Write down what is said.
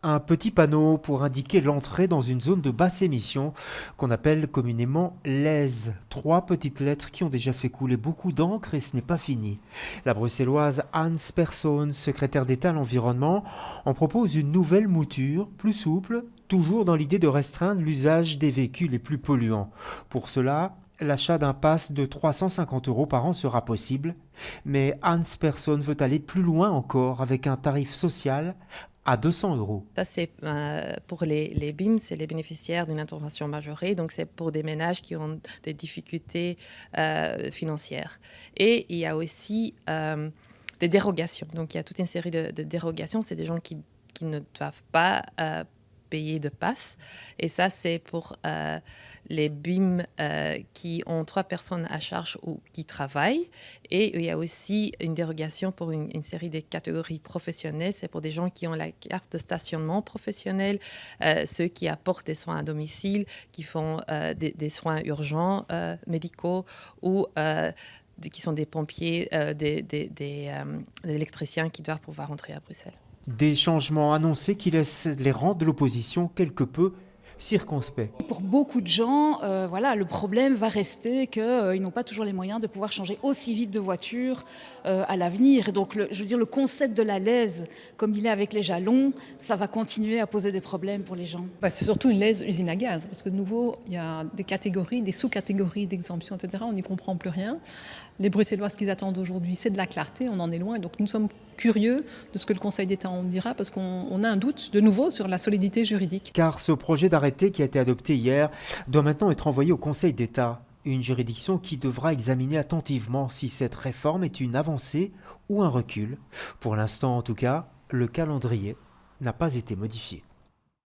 Un petit panneau pour indiquer l'entrée dans une zone de basse émission qu'on appelle communément l'AISE. Trois petites lettres qui ont déjà fait couler beaucoup d'encre et ce n'est pas fini. La bruxelloise Hans Persson, secrétaire d'État à l'environnement, en propose une nouvelle mouture, plus souple, toujours dans l'idée de restreindre l'usage des véhicules les plus polluants. Pour cela, l'achat d'un pass de 350 € par an sera possible, mais Hans Persson veut aller plus loin encore avec un tarif social à 200 €. Ça, c'est pour les BIM, c'est les bénéficiaires d'une intervention majorée. Donc, c'est pour des ménages qui ont des difficultés financières. Et il y a aussi des dérogations. Donc, il y a toute une série de dérogations. C'est des gens qui ne doivent pas payer de passe. Et ça, c'est pour les BIM qui ont 3 personnes à charge ou qui travaillent. Et il y a aussi une dérogation pour une série de catégories professionnelles. C'est pour des gens qui ont la carte de stationnement professionnel, ceux qui apportent des soins à domicile, qui font des soins urgents médicaux ou qui sont des pompiers, des électriciens qui doivent pouvoir entrer à Bruxelles. Des changements annoncés qui laissent les rangs de l'opposition quelque peu circonspects. Pour beaucoup de gens, voilà, le problème va rester qu'ils n'ont pas toujours les moyens de pouvoir changer aussi vite de voiture à l'avenir. Et donc, je veux dire, le concept de la lèse, comme il est avec les jalons, ça va continuer à poser des problèmes pour les gens. C'est surtout une lèse usine à gaz, parce que de nouveau, il y a des catégories, des sous-catégories d'exemption, etc. On n'y comprend plus rien. Les Bruxellois, ce qu'ils attendent aujourd'hui, c'est de la clarté, on en est loin. Donc nous sommes curieux de ce que le Conseil d'État en dira, parce qu'on a un doute, de nouveau, sur la solidité juridique. Car ce projet d'arrêté qui a été adopté hier doit maintenant être envoyé au Conseil d'État, une juridiction qui devra examiner attentivement si cette réforme est une avancée ou un recul. Pour l'instant en tout cas, le calendrier n'a pas été modifié.